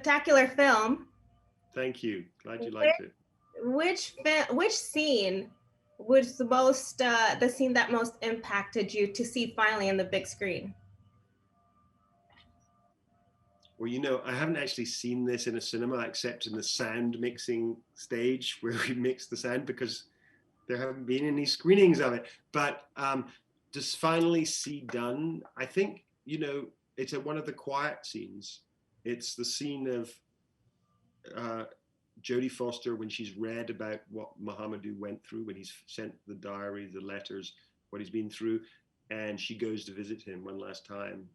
spectacular film. Thank you. Glad you liked it. Which scene was the scene that most impacted you to see finally in the big screen? Well, I haven't actually seen this in a cinema except in the sound mixing stage where we mix the sound because there haven't been any screenings of it. But just finally see done, I think, it's one of the quiet scenes. It's the scene of Jodie Foster when she's read about what Mohamedou went through, when he's sent the diary, the letters, what he's been through, and she goes to visit him one last time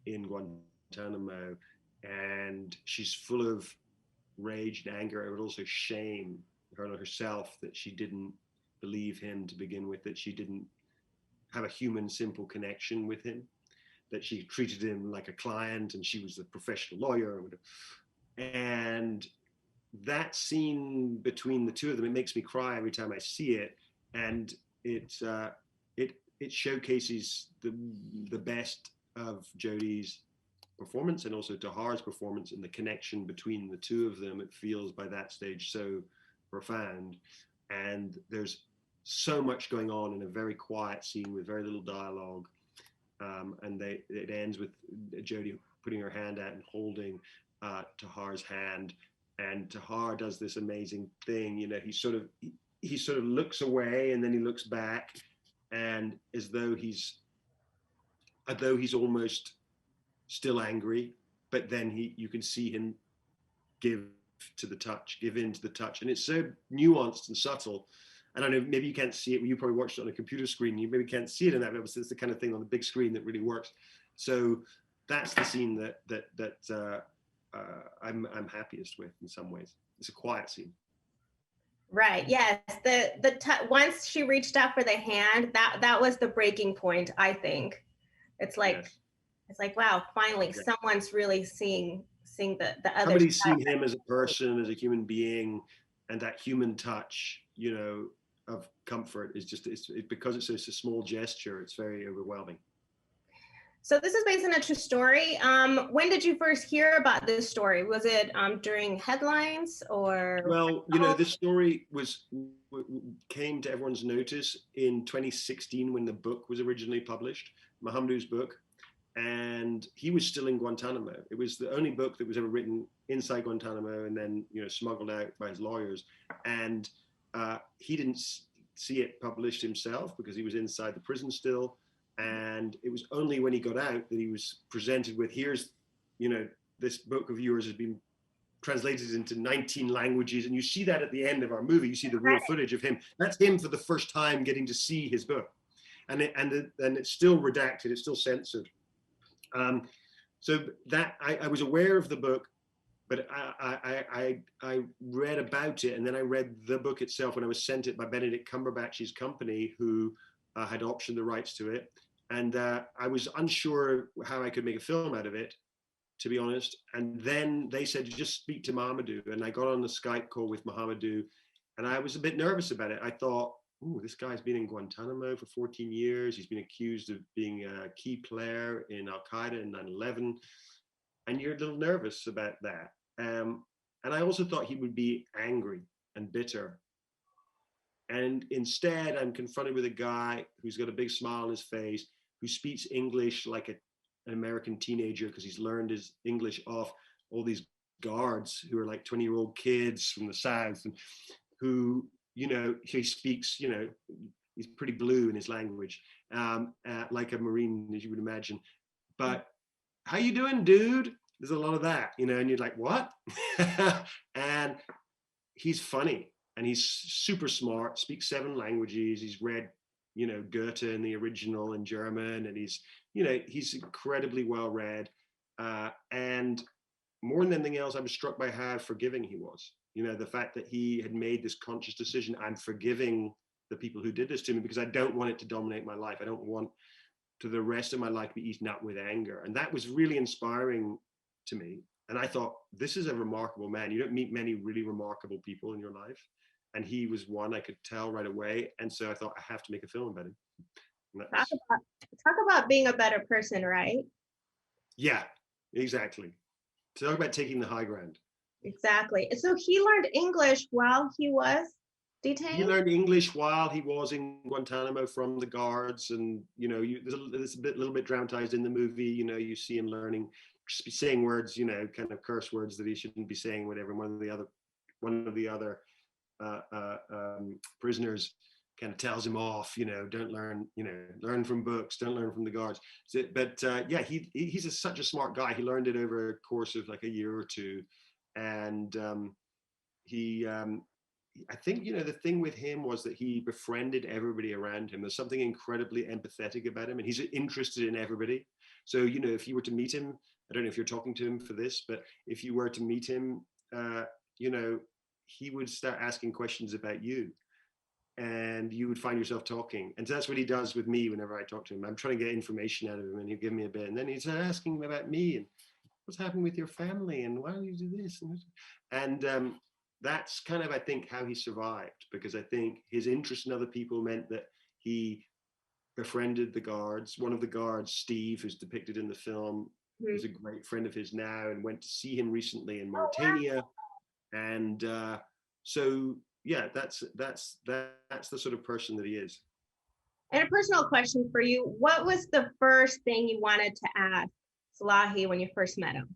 in Guantánamo, and she's full of rage and anger, but also shame herself that she didn't believe him to begin with, that she didn't have a human, simple connection with him, that she treated him like a client and she was a professional lawyer. And that scene between the two of them, it makes me cry every time I see it, and it showcases the best of Jodie's performance and also Tahar's performance, and the connection between the two of them. It feels by that stage so profound, and there's so much going on in a very quiet scene with very little dialogue, and it ends with Jodie putting her hand out and holding Tahar's hand, and Tahar does this amazing thing. He sort of looks away and then he looks back, and as though he's almost still angry, but then you can see him give in to the touch, and it's so nuanced and subtle. I don't know, maybe you can't see it. You probably watched it on a computer screen. You maybe can't see it in that, but it's the kind of thing on the big screen that really works. So that's the scene that I'm happiest with in some ways. It's a quiet scene. Right. Yes. Once she reached out for the hand, that was the breaking point. I think it's like, yes. It's like, wow, finally someone's really seeing the other. Somebody's seen him as a person, as a human being, and that human touch, of comfort is just it's because it's a small gesture. It's very overwhelming. So this is based on a true story. When did you first hear about this story? Was it during headlines or? Well, this story came to everyone's notice in 2016 when the book was originally published, Mohamedou's book, and he was still in Guantánamo. It was the only book that was ever written inside Guantánamo and then smuggled out by his lawyers, and he didn't see it published himself because he was inside the prison still. And it was only when he got out that he was presented with, here's, this book of yours has been translated into 19 languages. And you see that at the end of our movie, you see the real footage of him. That's him for the first time getting to see his book. And it's still redacted, it's still censored. So that I was aware of the book, but I read about it, and then I read the book itself when I was sent it by Benedict Cumberbatch's company, who had optioned the rights to it. And I was unsure how I could make a film out of it, to be honest. And then they said, just speak to Mohamedou. And I got on the Skype call with Mohamedou, and I was a bit nervous about it. I thought, ooh, this guy's been in Guantánamo for 14 years. He's been accused of being a key player in Al-Qaeda in 9/11. And you're a little nervous about that. And I also thought he would be angry and bitter. And instead, I'm confronted with a guy who's got a big smile on his face, who speaks English like an American teenager because he's learned his English off all these guards who are like 20-year-old kids from the South, and who, he speaks, he's pretty blue in his language, like a Marine, as you would imagine. But how you doing, dude? There's a lot of that, and you're like, what? And he's funny. And he's super smart, speaks 7 languages. He's read, Goethe in the original in German, and he's incredibly well read. And more than anything else, I was struck by how forgiving he was. The fact that he had made this conscious decision, I'm forgiving the people who did this to me because I don't want it to dominate my life. I don't want to the rest of my life be eaten up with anger. And that was really inspiring to me. And I thought, this is a remarkable man. You don't meet many really remarkable people in your life. And he was one I could tell right away. And so I thought, I have to make a film about him. Talk about being a better person, right? Yeah, exactly. Talk about taking the high ground. Exactly. So he learned English while he was He detained? learned English while he was in Guantanamo from the guards, and there's a little bit dramatized in the movie. You see him learning, saying words, kind of curse words that he shouldn't be saying. Whatever. One of the other prisoners kind of tells him off. Don't learn. Learn from books. Don't learn from the guards. But yeah, he's such a smart guy. He learned it over a course of like a year or two, and he. I think the thing with him was that he befriended everybody around him. There's something incredibly empathetic about him, and he's interested in everybody. So if you were to meet him, I don't know if you're talking to him for this, but if you were to meet him, he would start asking questions about you, and you would find yourself talking. And that's what he does with me whenever I talk to him. I'm trying to get information out of him, and he'll give me a bit, and then he's asking about me and what's happened with your family and why do you do this and that's kind of, I think, how he survived, because I think his interest in other people meant that he befriended the guards. One of the guards, Steve, who's depicted in the film, is a great friend of his now, and went to see him recently in Mauritania. And so yeah, that's the sort of person that he is. And a personal question for you, what was the first thing you wanted to ask Slahi when you first met him?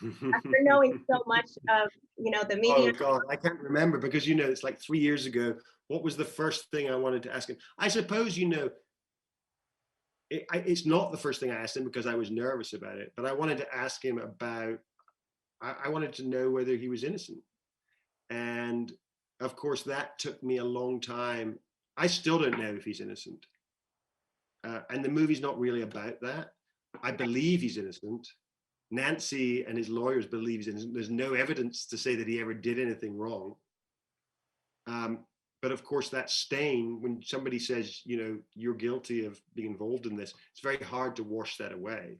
After knowing so much of, the media. Oh God, I can't remember, because it's like 3 years ago. What was the first thing I wanted to ask him? I suppose it's not the first thing I asked him because I was nervous about it, but I wanted to ask him about. I wanted to know whether he was innocent, and of course that took me a long time. I still don't know if he's innocent, and the movie's not really about that. I believe he's innocent. Nancy and his lawyers believe he's innocent. There's no evidence to say that he ever did anything wrong. But of course, that stain, when somebody says, you're guilty of being involved in this, it's very hard to wash that away.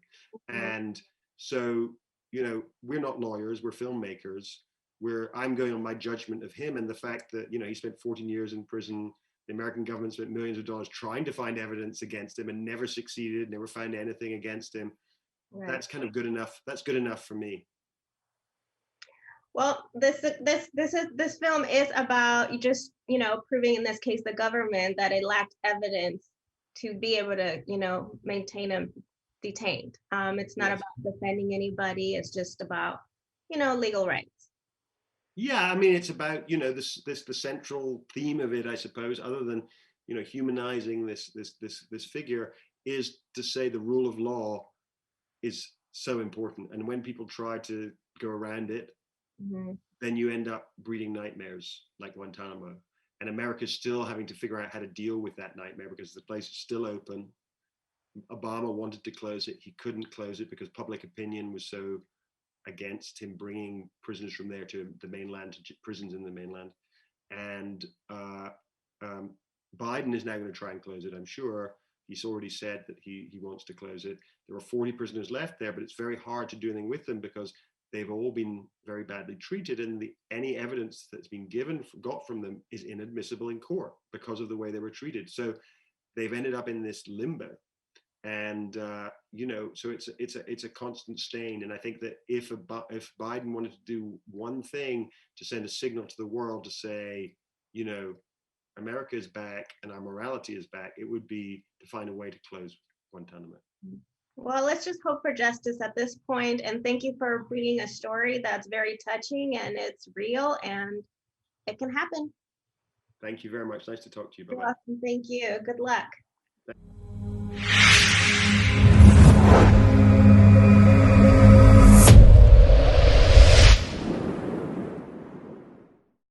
And so, we're not lawyers, we're filmmakers. I'm going on my judgment of him and the fact that, he spent 14 years in prison. The American government spent millions of dollars trying to find evidence against him and never succeeded, never found anything against him. Right. That's kind of good enough. That's good enough for me. Well, this film is about just, proving, in this case, the government, that it lacked evidence to be able to, maintain him detained. It's not about defending anybody. It's just about, legal rights. Yeah, I mean, it's about, the central theme of it, I suppose, other than, humanizing this figure, is to say the rule of law is so important. And when people try to go around it, then you end up breeding nightmares like Guantanamo. And America's still having to figure out how to deal with that nightmare, because the place is still open. Obama wanted to close it. He couldn't close it because public opinion was so against him bringing prisoners from there to the mainland, to prisons in the mainland. And Biden is now going to try and close it, I'm sure. He's already said that he wants to close it. There are 40 prisoners left there, but it's very hard to do anything with them because they've all been very badly treated, and any evidence that's been got from them is inadmissible in court because of the way they were treated. So they've ended up in this limbo, and so it's a constant stain. And I think that if Biden wanted to do one thing to send a signal to the world to say, America is back and our morality is back, it would be to find a way to close Guantanamo. Well, let's just hope for justice at this point. And thank you for reading a story that's very touching, and it's real, and it can happen. Thank you very much. Nice to talk to you. Bye-bye. You're welcome. Thank you. Good luck.